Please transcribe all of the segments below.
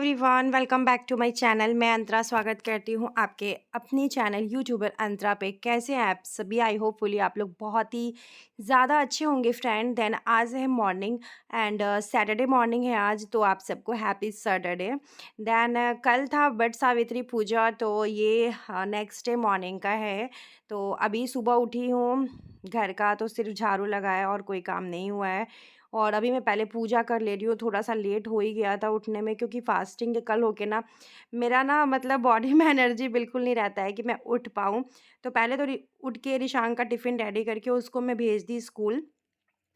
Everyone, welcome back to my channel. मैं अंतरा स्वागत करती हूँ आपके अपने चैनल यूट्यूबर अंतरा पे। कैसे हैं आप सभी? आई होपफुली आप लोग बहुत ही ज़्यादा अच्छे होंगे फ्रेंड। देन आज है मॉर्निंग एंड सैटरडे मॉर्निंग है आज, तो आप सबको हैप्पी सैटरडे। देन कल था बट सावित्री पूजा, तो ये नेक्स्ट डे मॉर्निंग का है। तो अभी सुबह उठी हूँ, घर का तो सिर्फ झाड़ू लगाया और कोई काम नहीं हुआ है। और अभी मैं पहले पूजा कर ले रही हूँ। थोड़ा-सा लेट हो ही गया था उठने में, क्योंकि फास्टिंग के कल होके ना मेरा ना मतलब बॉडी में एनर्जी बिल्कुल नहीं रहता है कि मैं उठ पाऊँ। तो पहले तो रि उठ के रिशांक का टिफ़िन रेडी करके उसको मैं भेज दी स्कूल।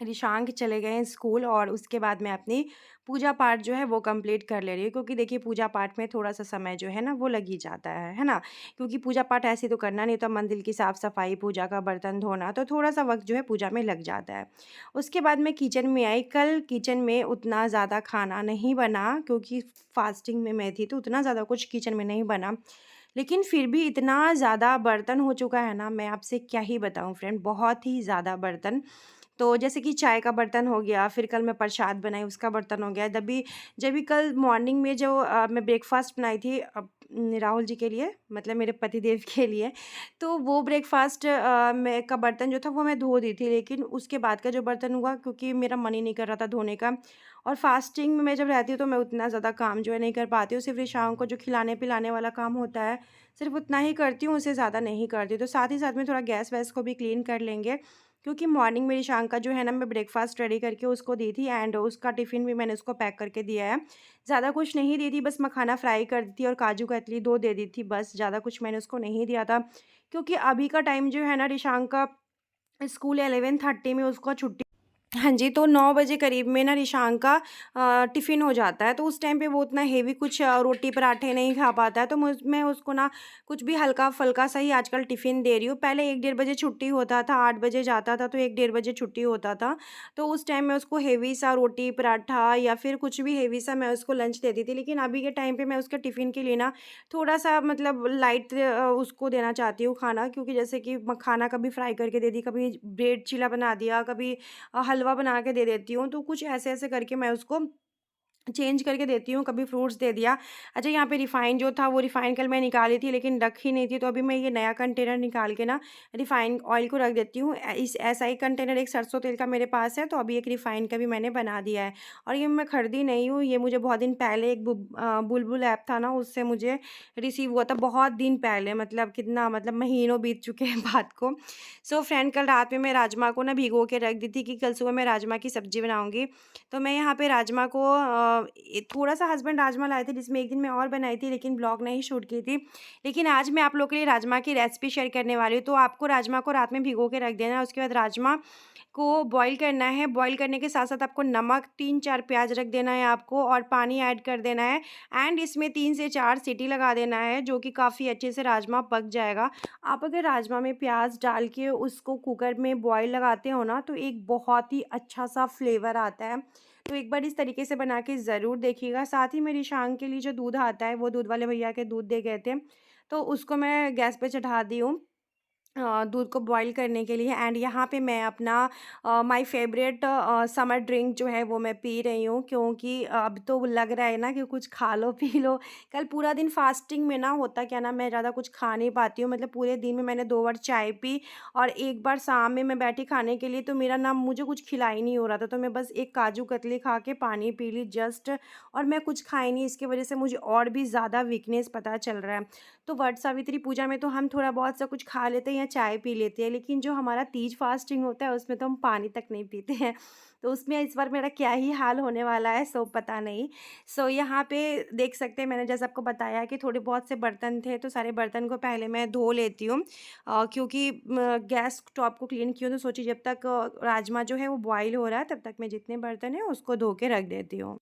रिशांक चले गए हैं स्कूल और उसके बाद मैं अपनी पूजा पाठ जो है वो कंप्लीट कर ले रही हूँ, क्योंकि देखिए पूजा पाठ में थोड़ा-सा समय जो है ना वो लग ही जाता है ना? क्योंकि पूजा पाठ ऐसे तो करना नहीं, तो मंदिर की साफ-सफाई, पूजा का बर्तन धोना, तो थोड़ा-सा वक़्त जो है पूजा में लग जाता है। उसके बाद मैं किचन में आई। कल किचन में उतना ज़्यादा खाना नहीं बना, क्योंकि फास्टिंग में मैं थी तो उतना ज़्यादा कुछ किचन में नहीं बना। लेकिन फिर भी इतना ज़्यादा बर्तन हो चुका है ना, मैं आपसे क्या ही बताऊँ फ्रेंड, बहुत ही ज़्यादा बर्तन। तो जैसे कि चाय का बर्तन हो गया, फिर कल मैं प्रसाद बनाई उसका बर्तन हो गया। जब भी कल मॉर्निंग में जो मैं ब्रेकफ़ास्ट बनाई थी राहुल जी के लिए, मतलब मेरे पतिदेव के लिए, तो वो ब्रेकफ़ास्ट में का बर्तन जो था वो मैं धो दी थी। लेकिन उसके बाद का जो बर्तन हुआ, क्योंकि मेरा मन ही नहीं कर रहा था धोने का। और फास्टिंग में मैं जब रहती हूँ तो मैं उतना ज़्यादा काम जो है नहीं कर पाती हूँ। सिर्फ़ शाम को जो खिलाने-पिलाने वाला काम होता है, सिर्फ़ उतना ही करती हूँ, उससे ज़्यादा नहीं करती। तो साथ ही साथ में थोड़ा गैस-वैस को भी क्लीन कर लेंगे, क्योंकि मॉर्निंग मेरी शाम का जो है ना मैं ब्रेकफ़ास्ट रेडी करके उसको दी थी एंड उसका टिफ़िन भी मैंने उसको पैक करके दिया है। ज़्यादा कुछ नहीं दी थी, बस मखाना फ्राई कर दी थी और काजू कतली 2 दे दी थी, बस ज़्यादा कुछ मैंने उसको नहीं दिया था। क्योंकि अभी का टाइम जो है ना, रिशांक का स्कूल 11:30 में उसका छुट्टी। हाँ जी, तो 9 बजे करीब में ना रिशांक का टिफ़िन हो जाता है, तो उस टाइम पे वो उतना हेवी कुछ रोटी पराठे नहीं खा पाता है, तो मैं उसको ना कुछ भी हल्का-फुल्का सा ही आजकल टिफ़िन दे रही हूँ। पहले 1 डेढ़ बजे छुट्टी होता था, 8 बजे जाता था, तो 1 डेढ़ बजे छुट्टी होता था। तो उस टाइम मैं उसको हेवी सा रोटी, पराठा या फिर कुछ भी हेवी सा मैं उसको लंच देती थी। लेकिन अभी के टाइम पे मैं उसके टिफ़िन के लिए ना थोड़ा-सा मतलब लाइट उसको देना चाहती हूँ खाना, क्योंकि जैसे कि मखाना कभी फ्राई करके दे दी, कभी ब्रेड चीला बना दिया, कभी हलवा बना के दे देती हूँ, तो कुछ ऐसे-ऐसे करके मैं उसको चेंज करके देती हूँ, कभी फ्रूट्स दे दिया। अच्छा, यहाँ पे रिफ़ाइन जो था वो रिफ़ाइन कल मैं निकाली थी लेकिन रख ही नहीं थी, तो अभी मैं ये नया कंटेनर निकाल के ना रिफ़ाइन ऑयल को रख देती हूँ। इस ऐसा ही कंटेनर एक सरसों तेल का मेरे पास है, तो अभी एक रिफ़ाइन का भी मैंने बना दिया है। और ये मैं खरीदी नहीं हूँ, ये मुझे बहुत दिन पहले एक बुलबुल ऐप था ना, उससे मुझे रिसीव हुआ था बहुत दिन पहले, मतलब कितना मतलब महीनों बीत चुके हैं बात को। सो फ्रेंड, कल रात में मैं राजमा को ना भिगो के रख दी थी कि कल सुबह मैं राजमा की सब्ज़ी बनाऊँगी। तो मैं यहाँ पे राजमा को थोड़ा-सा हस्बैंड राजमा लाए थे, जिसमें एक दिन मैं और बनाई थी लेकिन ब्लॉग नहीं शूट की थी। लेकिन आज मैं आप लोगों के लिए राजमा की रेसिपी शेयर करने वाली हूँ। तो आपको राजमा को रात में भिगो के रख देना है, उसके बाद राजमा को बॉयल करना है। बॉयल करने के साथ-साथ आपको नमक, 3-4 प्याज़ रख देना है आपको और पानी ऐड कर देना है एंड इसमें 3 से 4 सीटी लगा देना है, जो कि काफ़ी अच्छे से राजमा पक जाएगा। आप अगर राजमा में प्याज़ डाल के उसको कुकर में बॉयल लगाते हो ना, तो एक बहुत ही अच्छा-सा फ्लेवर आता है। तो एक बार इस तरीके से बना के ज़रूर देखिएगा। साथ ही मेरी शाम के लिए जो दूध आता है, वो दूध वाले भैया के दूध दे गए थे, तो उसको मैं गैस पे चढ़ा दी हूँ दूध को बॉयल करने के लिए। एंड यहाँ पे मैं अपना माय फेवरेट समर ड्रिंक जो है वो मैं पी रही हूँ, क्योंकि अब तो लग रहा है ना कि कुछ खा लो पी लो। कल पूरा दिन फास्टिंग में ना होता क्या ना, मैं ज़्यादा कुछ खा नहीं पाती हूँ, मतलब पूरे दिन में मैंने 2 बार चाय पी और एक बार शाम में मैं बैठी खाने के लिए, तो मेरा ना मुझे कुछ खिला ही नहीं हो रहा था, तो मैं बस एक काजू कतली खा के पानी पी ली जस्ट, और मैं कुछ खाई नहीं। इसकी वजह से मुझे और भी ज़्यादा वीकनेस पता चल रहा है। तो वट सावित्री पूजा में तो हम थोड़ा बहुत सा कुछ खा लेते हैं या चाय पी लेते हैं, लेकिन जो हमारा तीज फास्टिंग होता है उसमें तो हम पानी तक नहीं पीते हैं। तो उसमें इस बार मेरा क्या ही हाल होने वाला है, सो पता नहीं। सो यहाँ पे देख सकते हैं, मैंने जैसे आपको बताया कि थोड़े बहुत से बर्तन थे, तो सारे बर्तन को पहले मैं धो लेती हूँ, क्योंकि गैस टॉप को क्लीन की हूँ, तो सोची जब तक राजमा जो है वो बॉयल हो रहा है तब तक मैं जितने बर्तन हैं उसको धो के रख देती हूँ।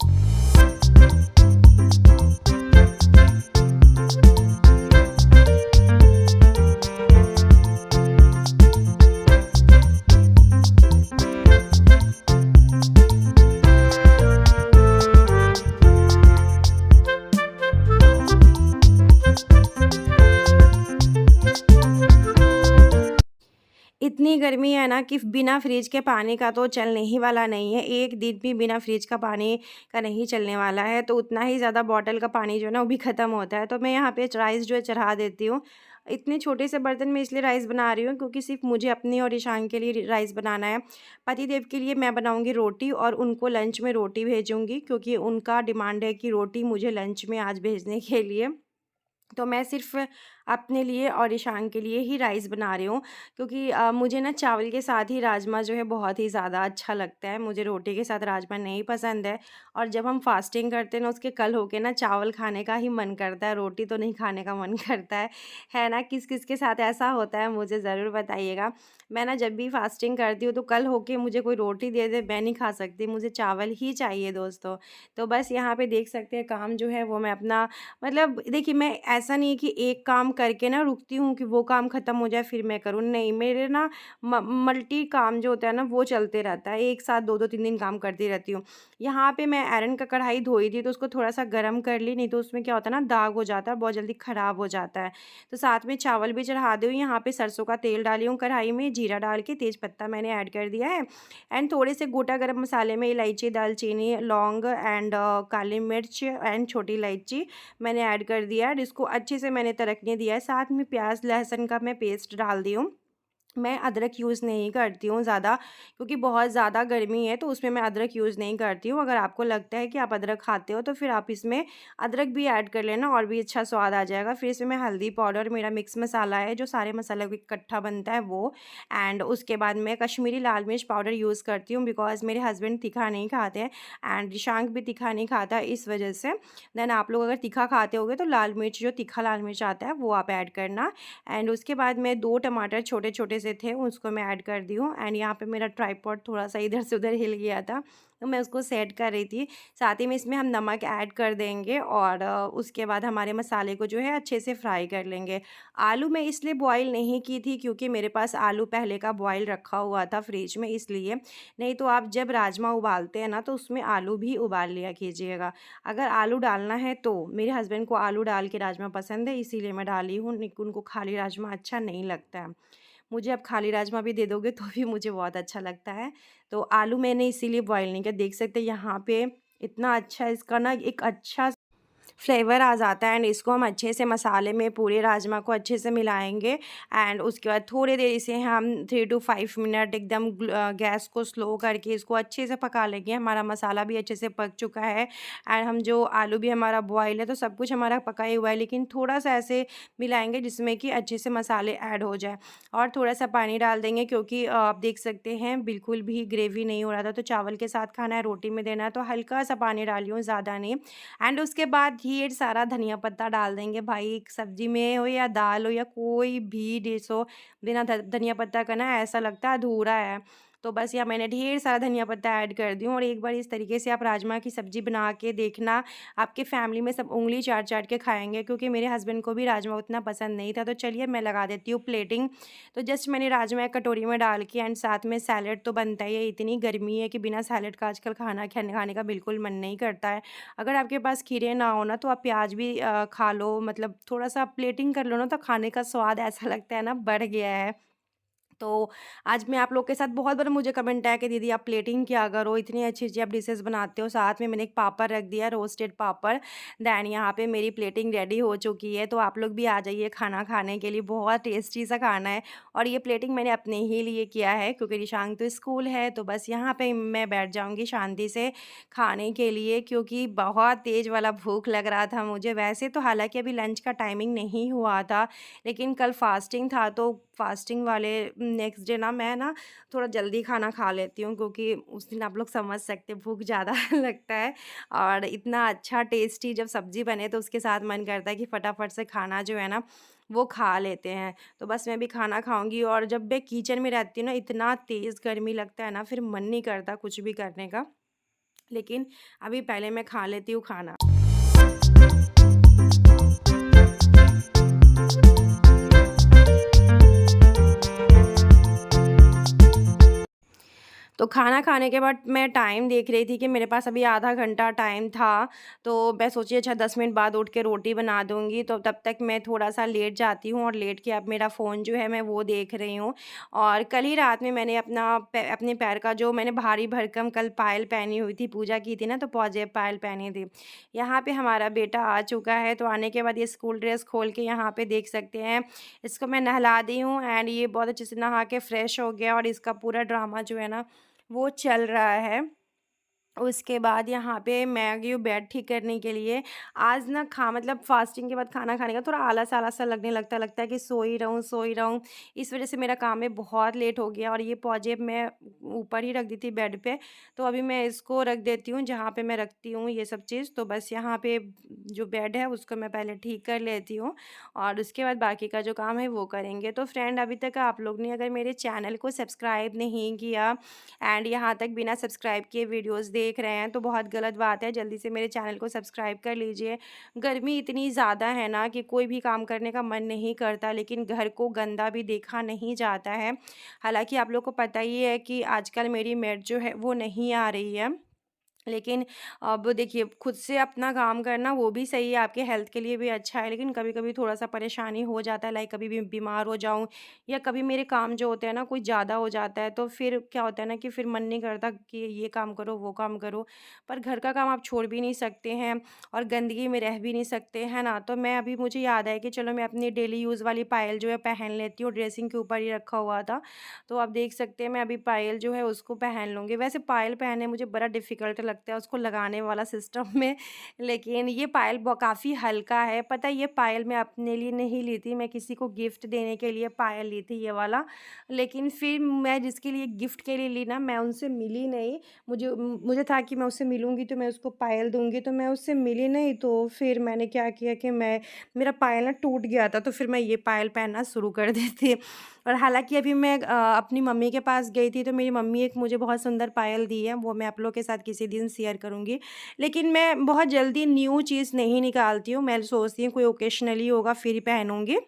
इतनी गर्मी है ना कि बिना फ्रिज के पानी का तो चलने ही वाला नहीं है। एक दिन भी बिना फ्रिज का पानी का नहीं चलने वाला है, तो उतना ही ज़्यादा बॉटल का पानी जो है ना वो भी ख़त्म होता है। तो मैं यहाँ पे राइस जो है चढ़ा देती हूँ। इतने छोटे से बर्तन में इसलिए राइस बना रही हूँ क्योंकि सिर्फ़ मुझे अपनी और ईशान के लिए राइस बनाना है। पतिदेव के लिए मैं बनाऊँगी रोटी और उनको लंच में रोटी भेजूँगी, क्योंकि उनका डिमांड है कि रोटी मुझे लंच में आज भेजने के लिए। तो मैं सिर्फ़ अपने लिए और ईशान के लिए ही राइस बना रही हूँ, क्योंकि मुझे ना चावल के साथ ही राजमा जो है बहुत ही ज़्यादा अच्छा लगता है। मुझे रोटी के साथ राजमा नहीं पसंद है, और जब हम फास्टिंग करते हैं ना उसके कल होके ना चावल खाने का ही मन करता है, रोटी तो नहीं खाने का मन करता है। है ना? किस-किस के साथ ऐसा होता है मुझे ज़रूर बताइएगा। मैं ना जब भी फास्टिंग करती हूँ तो कल होके मुझे कोई रोटी दे दे मैं नहीं खा सकती, मुझे चावल ही चाहिए दोस्तों। तो बस यहाँ पे देख सकते हैं काम जो है वो मैं अपना, मतलब देखिए, मैं ऐसा नहीं है कि एक काम करके ना रुकती हूँ कि वो काम ख़त्म हो जाए फिर मैं करूँ, नहीं, मेरे ना मल्टी काम जो होता है ना वो चलते रहता है, एक साथ 2-2 3-3 काम करती रहती हूँ। यहाँ पे मैं आयरन का कढ़ाई धोई थी तो उसको थोड़ा-सा गरम कर ली, नहीं तो उसमें क्या होता है ना दाग हो जाता है, बहुत जल्दी ख़राब हो जाता है। तो साथ में चावल भी चढ़ा दी हूँ, यहाँ पे सरसों का तेल डाली हूँ कढ़ाई में, जीरा डाल के तेज़ पत्ता मैंने ऐड कर दिया है, एंड थोड़े से गोटा गरम मसाले में इलायची, दालचीनी, लौंग एंड काली मिर्च एंड छोटी इलायची मैंने ऐड कर दिया है। इसको अच्छे से मैंने तड़कने दिया है, साथ में प्याज लहसुन का मैं पेस्ट डाल दी हूँ। मैं अदरक यूज़ नहीं करती हूँ ज़्यादा, क्योंकि बहुत ज़्यादा गर्मी है तो उसमें मैं अदरक यूज़ नहीं करती हूँ। अगर आपको लगता है कि आप अदरक खाते हो तो फिर आप इसमें अदरक भी ऐड कर लेना, और भी अच्छा स्वाद आ जाएगा। फिर इसमें मैं हल्दी पाउडर, मेरा मिक्स मसाला है जो सारे मसालों को इकट्ठा बनता है वो, एंड उसके बाद मैं कश्मीरी लाल मिर्च पाउडर यूज़ करती हूँ, बिकॉज़ मेरे हस्बैंड तीखा नहीं खाते हैं एंड रिशांक भी तीखा नहीं खाता है, इस वजह से। देन आप लोग अगर तीखा खाते होगे तो लाल मिर्च, जो तीखा लाल मिर्च आता है वो आप ऐड करना। एंड उसके बाद मैं 2 टमाटर छोटे-छोटे से थे उसको मैं ऐड कर दी हूँ, एंड यहाँ पे मेरा ट्राइपॉड थोड़ा-सा इधर से उधर हिल गया था, तो मैं उसको सेट कर रही थी। साथ ही में इसमें हम नमक ऐड कर देंगे, और उसके बाद हमारे मसाले को जो है अच्छे से फ्राई कर लेंगे। आलू मैं इसलिए बॉयल नहीं की थी क्योंकि मेरे पास आलू पहले का बॉयल रखा हुआ था फ्रिज में, इसलिए। नहीं तो आप जब राजमा उबालते हैं ना तो उसमें आलू भी उबाल लिया कीजिएगा। अगर आलू डालना है तो, मेरे हस्बैंड को आलू डाल के राजमा पसंद है इसीलिए मैं डाली हूँ, नहीं उनको खाली राजमा अच्छा नहीं लगता है। मुझे आप खाली राजमा भी दे दोगे तो भी मुझे बहुत अच्छा लगता है। तो आलू मैंने इसीलिए बॉयल नहीं किया। देख सकते हैं यहाँ पे इतना अच्छा इसका ना एक अच्छा फ्लेवर आ जाता है, एंड इसको हम अच्छे से मसाले में पूरे राजमा को अच्छे से मिलाएंगे, एंड उसके बाद थोड़ी देर इसे हम 3 to 5 मिनट एकदम गैस को स्लो करके इसको अच्छे से पका लेंगे। हमारा मसाला भी अच्छे से पक चुका है, एंड हम जो आलू भी हमारा बॉयल है तो सब कुछ हमारा पका ही हुआ है, लेकिन थोड़ा सा ऐसे मिलाएंगे जिसमें कि अच्छे से मसाले ऐड हो जाए, और थोड़ा सा पानी डाल देंगे क्योंकि आप देख सकते हैं बिल्कुल भी ग्रेवी नहीं हो रहा था, तो चावल के साथ खाना है, रोटी में देना है, तो हल्का सा पानी डाली हूँ, ज़्यादा नहीं। एंड उसके बाद ढेर सारा धनिया पत्ता डाल देंगे भाई, सब्जी में हो या दाल हो या कोई भी डिश हो, बिना धनिया पत्ता का ना ऐसा लगता है अधूरा है। तो बस यहाँ मैंने ढेर सारा धनिया पत्ता ऐड कर दी हूँ, और एक बार इस तरीके से आप राजमा की सब्ज़ी बना के देखना, आपके फैमिली में सब उँगली चाट चाट के खाएंगे, क्योंकि मेरे हस्बैंड को भी राजमा उतना पसंद नहीं था। तो चलिए मैं लगा देती हूँ प्लेटिंग। तो जस्ट मैंने राजमा एक कटोरी में डाल के, एंड साथ में सैलेड तो बनता ही है, इतनी गर्मी है कि बिना सैलेड का आजकल खाना खाने का बिल्कुल मन नहीं करता है। अगर आपके पास खीरे ना हो ना तो आप प्याज भी खा लो, मतलब थोड़ा-सा प्लेटिंग कर लो ना तो खाने का स्वाद ऐसा लगता है ना बढ़ गया है। तो आज मैं आप लोग के साथ, बहुत बार मुझे कमेंट आया कि दीदी आप प्लेटिंग क्या करो, इतनी अच्छी-अच्छी आप डिशेज़ बनाते हो। साथ में मैंने एक पापड़ रख दिया, रोस्टेड पापड़। देन यहाँ पे मेरी प्लेटिंग रेडी हो चुकी है, तो आप लोग भी आ जाइए खाना खाने के लिए, बहुत टेस्टी सा खाना है। और ये प्लेटिंग मैंने अपने ही लिए किया है क्योंकि रिशांक तो स्कूल है, तो बस यहाँ पे मैं बैठ जाऊँगी शांति से खाने के लिए, क्योंकि बहुत तेज़ वाला भूख लग रहा था मुझे। वैसे तो हालाँकि अभी लंच का टाइमिंग नहीं हुआ था, लेकिन कल फास्टिंग था, तो फास्टिंग वाले नेक्स्ट डे ना मैं ना थोड़ा जल्दी खाना खा लेती हूँ, क्योंकि उस दिन आप लोग समझ सकते हैं भूख ज़्यादा लगता है, और इतना अच्छा टेस्टी जब सब्ज़ी बने तो उसके साथ मन करता है कि फटाफट से खाना जो है ना वो खा लेते हैं। तो बस मैं भी खाना खाऊँगी, और जब मैं किचन में रहती हूँ ना इतना तेज़ गर्मी लगता है ना, फिर मन नहीं करता कुछ भी करने का। लेकिन अभी पहले मैं खा लेती हूँ खाना। तो तो खाना खाने के बाद मैं टाइम देख रही थी कि मेरे पास अभी आधा घंटा टाइम था, तो मैं सोची अच्छा 10 मिनट बाद उठ के रोटी बना दूँगी, तो तब तक मैं थोड़ा-सा लेट जाती हूँ और लेट के अब मेरा फ़ोन जो है मैं वो देख रही हूँ। और कल ही रात में मैंने अपने पैर का जो मैंने भारी भरकम कल पायल पहनी हुई थी, पूजा की थी ना तो पाजेब पायल पहनी थी। यहाँ पे हमारा बेटा आ चुका है, तो आने के बाद ये स्कूल ड्रेस खोल के यहाँ पे देख सकते हैं, इसको मैं नहला दी हूँ एंड ये बहुत अच्छे से नहा के फ्रेश हो गया और इसका पूरा ड्रामा जो है ना वो चल रहा है। उसके बाद यहाँ पे मैं गई हूँ बेड ठीक करने के लिए। आज ना खा मतलब फ़ास्टिंग के बाद खाना खाने का थोड़ा आलस-आलस सा लगने लगता है कि सो ही रहूँ। इस वज़ह से मेरा काम में बहुत लेट हो गया और ये पाजेब मैं ऊपर ही रख दी थी बेड पे, तो अभी मैं इसको रख देती हूँ जहाँ पे मैं रखती हूँ ये सब चीज़। तो बस यहाँ पे जो बेड है उसको मैं पहले ठीक कर लेती हूँ और उसके बाद बाकी का जो काम है वो करेंगे। तो फ्रेंड अभी तक आप लोग ने अगर मेरे चैनल को सब्सक्राइब नहीं किया एंड यहाँ तक बिना सब्सक्राइब किए वीडियोस देख रहे हैं तो बहुत गलत बात है। जल्दी से मेरे चैनल को सब्सक्राइब कर लीजिए। गर्मी इतनी ज़्यादा है ना कि कोई भी काम करने का मन नहीं करता, लेकिन घर को गंदा भी देखा नहीं जाता है। हालाँकि आप लोग को पता ही है कि आजकल मेरी मेड जो है वो नहीं आ रही है। लेकिन अब देखिए खुद से अपना काम करना वो भी सही है, आपके हेल्थ के लिए भी अच्छा है, लेकिन कभी-कभी थोड़ा-सा परेशानी हो जाता है, लाइक कभी भी बीमार हो जाऊँ या कभी मेरे काम जो होते हैं ना कोई ज़्यादा हो जाता है, तो फिर क्या होता है ना कि फिर मन नहीं करता कि ये काम करो, वो काम करो। पर घर का काम आप छोड़ भी नहीं सकते हैं और गंदगी में रह भी नहीं सकते, है ना? तो मैं अभी मुझे याद आया कि चलो मैं अपनी डेली यूज़ वाली पायल जो है पहन लेती हूँ, ड्रेसिंग के ऊपर ही रखा हुआ था। तो आप देख सकते हैं मैं अभी पायल जो है उसको पहन लूँगी। वैसे पायल पहनने मुझे बड़ा डिफ़िकल्ट लगता है उसको लगाने वाला सिस्टम में, लेकिन ये पायल काफ़ी हल्का है। पता है ये पायल मैं अपने लिए नहीं ली थी, मैं किसी को गिफ्ट देने के लिए पायल ली थी ये वाला। लेकिन फिर मैं जिसके लिए गिफ्ट के लिए ली ना मैं उनसे मिली नहीं। मुझे था कि मैं उससे मिलूँगी तो मैं उसको पायल दूँगी, तो मैं उससे मिली नहीं, तो फिर मैंने क्या किया कि मेरा पायल ना टूट गया था, तो फिर मैं ये पायल पहनना शुरू कर दी थी। और हालाँकि अभी मैं अपनी मम्मी के पास गई थी, तो मेरी मम्मी एक मुझे बहुत सुंदर पायल दी है, वो मैं आप लोग के साथ किसी दिन शेयर करूँगी। लेकिन मैं बहुत जल्दी न्यू चीज़ नहीं निकालती हूँ, मैं सोचती हूँ कोई ओकेशनली होगा फिर ही पहनूँगी।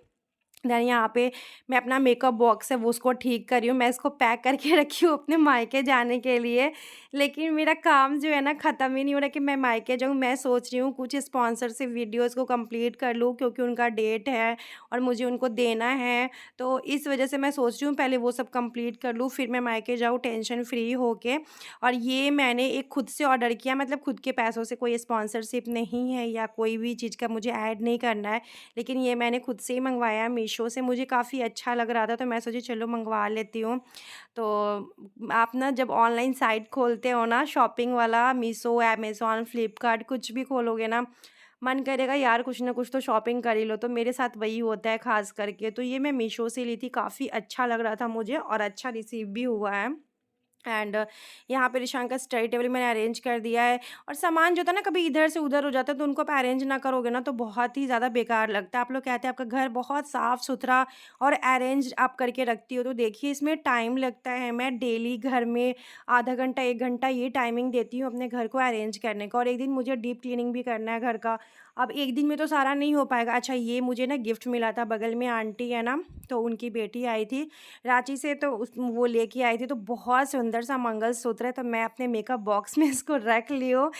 देन यहाँ पे मैं अपना मेकअप बॉक्स है वो उसको ठीक कर रही हूँ। मैं इसको पैक करके रखी हूँ अपने मायके जाने के लिए। लेकिन मेरा काम जो है ना ख़त्म ही नहीं हो रहा कि मैं मायके जाऊँ। मैं सोच रही हूँ कुछ स्पॉन्सर से वीडियोज़ को कंप्लीट कर लूँ क्योंकि उनका डेट है और मुझे उनको देना है। तो इस वज़ह से मैं सोच रही हूँ पहले वो सब कंप्लीट कर लूँ फिर मैं मायके जाऊँ टेंशन फ्री होके। और ये मैंने एक खुद से ऑर्डर किया, मतलब खुद के पैसों से, कोई स्पॉन्सरशिप नहीं है या कोई भी चीज़ का मुझे ऐड नहीं करना है। लेकिन ये मैंने खुद से ही मँगवाया है मीशो से, मुझे काफ़ी अच्छा लग रहा था तो मैं सोची चलो मँगवा लेती हूँ। तो आप ना जब ऑनलाइन साइट खोलते हो ना शॉपिंग वाला, मीशो, अमेज़न, फ्लिपकार्ट कुछ भी खोलोगे ना, मन करेगा यार कुछ ना कुछ तो शॉपिंग कर ही लो, तो मेरे साथ वही होता है ख़ास करके। तो ये मैं मीशो से ली थी, काफ़ी अच्छा लग रहा था मुझे और अच्छा रिसीव भी हुआ है। एंड यहाँ पे रिशान का स्टडी टेबल मैंने अरेंज कर दिया है। और सामान जो था ना कभी इधर से उधर हो जाता है तो उनको आप अरेंज ना करोगे ना तो बहुत ही ज़्यादा बेकार लगता है। आप लोग कहते हैं आपका घर बहुत साफ़ सुथरा और अरेंज आप करके रखती हो, तो देखिए इसमें टाइम लगता है। मैं डेली घर में आधा घंटा 1 घंटा ये टाइमिंग देती हूँ अपने घर को अरेंज करने का, और एक दिन मुझे डीप क्लीनिंग भी करना है घर का। अब एक दिन में तो सारा नहीं हो पाएगा। अच्छा ये मुझे ना गिफ्ट मिला था, बगल में आंटी है ना, तो उनकी बेटी आई थी रांची से, तो उस वो लेके आई थी, तो बहुत सुंदर सा मंगलसूत्र है, तो मैं अपने मेकअप बॉक्स में इसको रख ली हूँ।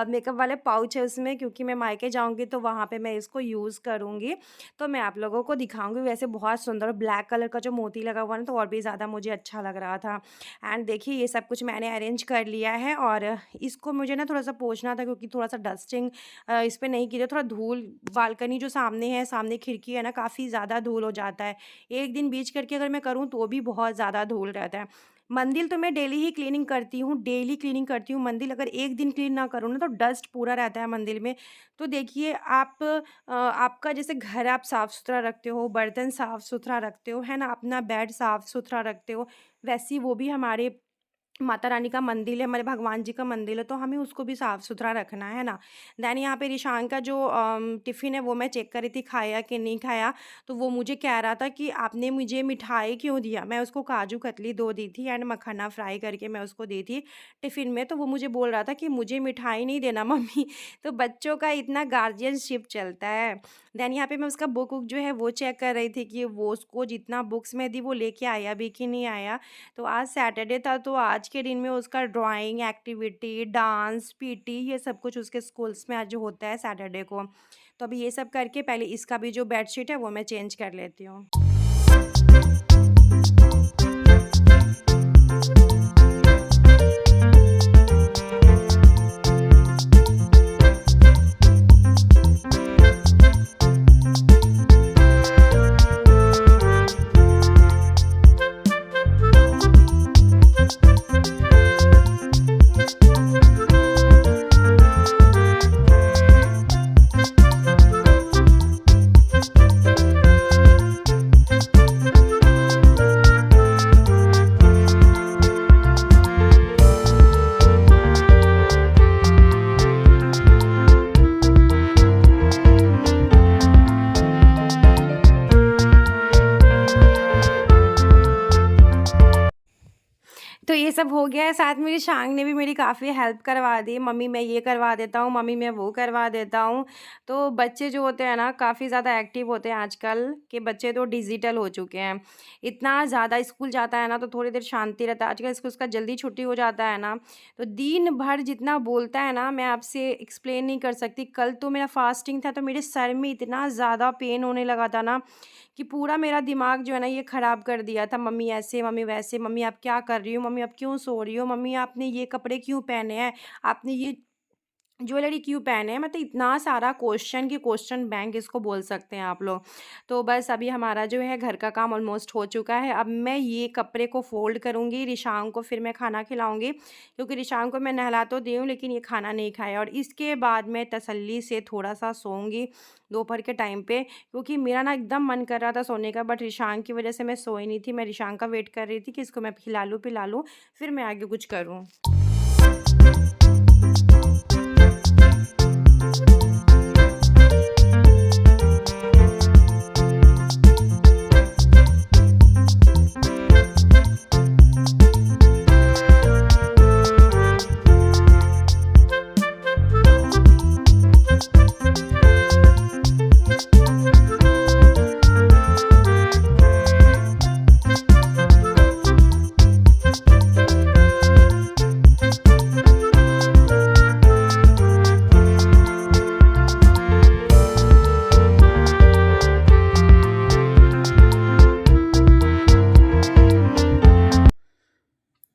मेकअप वाले पाउच है उसमें, क्योंकि मैं मायके जाऊँगी तो वहाँ पे मैं इसको यूज़ करूँगी। तो मैं आप लोगों को दिखाऊँगी। वैसे बहुत सुंदर ब्लैक कलर का जो मोती लगा हुआ है ना तो और भी ज़्यादा मुझे अच्छा लग रहा था। एंड देखिए ये सब कुछ मैंने अरेंज कर लिया है और इसको मुझे ना थोड़ा-सा पोंछना था क्योंकि थोड़ा-सा डस्टिंग इस पे नहीं की थी, थोड़ा धूल, बालकनी जो सामने है, सामने खिड़की है ना, काफ़ी ज़्यादा धूल हो जाता है। एक दिन बीच करके अगर मैं करूँ तो भी बहुत ज़्यादा धूल रहता है। मंदिर तो मैं डेली ही क्लीनिंग करती हूँ, डेली क्लीनिंग करती हूँ। मंदिर अगर एक दिन क्लीन ना करूँ ना तो डस्ट पूरा रहता है मंदिर में। तो देखिए आपका जैसे घर आप साफ-सुथरा रखते हो, बर्तन साफ-सुथरा रखते हो, है ना? अपना बेड साफ-सुथरा रखते हो, वैसे ही वो भी हमारे माता रानी का मंदिर है, हमारे भगवान जी का मंदिर है, तो हमें उसको भी साफ-सुथरा रखना है ना? देन यहाँ पे रिशान का जो टिफ़िन है वो मैं चेक कर रही थी खाया कि नहीं खाया, तो वो मुझे कह रहा था कि आपने मुझे मिठाई क्यों दिया? मैं उसको काजू कतली 2 दी थी एंड मखाना फ्राई करके मैं उसको दी थी टिफ़िन में, तो वो मुझे बोल रहा था कि मुझे मिठाई नहीं देना मम्मी। तो बच्चों का इतना गार्जियनशिप चलता है। देन यहाँ पे मैं उसका बुक वुक जो है वो चेक कर रही थी कि वो उसको जितना बुक्स मैं दी वो लेके आया भी कि नहीं आया। तो आज सैटरडे था तो आज आज के दिन में उसका ड्राइंग एक्टिविटी, डांस, पीटी ये सब कुछ उसके स्कूल्स में आज जो होता है सैटरडे को। तो अभी ये सब करके पहले इसका भी जो बेडशीट है वो मैं चेंज कर लेती हूँ। तो ये सब हो गया है, साथ में मेरी शांग ने भी मेरी काफ़ी हेल्प करवा दी, मम्मी मैं ये करवा देता हूँ, मम्मी मैं वो करवा देता हूँ। तो बच्चे जो होते हैं ना काफ़ी ज़्यादा एक्टिव होते हैं आजकल के बच्चे तो डिजिटल हो चुके हैं। इतना ज़्यादा स्कूल जाता है ना तो थोड़ी देर शांति रहता है, आजकल इसको उसका जल्दी छुट्टी हो जाता है ना, तो दिन भर जितना बोलता है ना मैं आपसे एक्सप्लेन नहीं कर सकती। कल तो मेरा फास्टिंग था तो मेरे सर में इतना ज़्यादा पेन होने लगा था ना कि पूरा मेरा दिमाग जो है ना ये ख़राब कर दिया था। मम्मी ऐसे, मम्मी वैसे, मम्मी आप क्या कर रही हो? मम्मी आप क्यों सो रही हो? मम्मी आपने ये कपड़े क्यों पहने हैं? आपने ये ज्वेलरी क्यों पहने हैं? मतलब इतना सारा क्वेश्चन कि क्वेश्चन बैंक इसको बोल सकते हैं आप लोग। तो बस अभी हमारा जो है घर का काम ऑलमोस्ट हो चुका है। अब मैं ये कपड़े को फ़ोल्ड करूँगी, रिशांग को फिर मैं खाना खिलाऊँगी, क्योंकि रिशांग को मैं नहला तो दी हूँ लेकिन ये खाना नहीं खाया, और इसके बाद मैं तसल्ली से थोड़ा-सा सोऊँगी दोपहर के टाइम पे, क्योंकि मेरा ना एकदम मन कर रहा था सोने का, बट रिशांग की वज़ह से मैं सोई नहीं थी। मैं रिशांग का वेट कर रही थी कि इसको मैं खिला लूँ, पिला लूँ, फिर मैं आगे कुछ करूँ।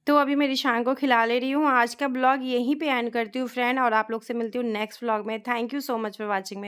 तो अभी मैं रिशांग को खिला ले रही हूँ। आज का ब्लॉग यहीं पे एंड करती हूँ फ्रेंड, और आप लोग से मिलती हूँ नेक्स्ट व्लॉग में। Thank you so much for watching my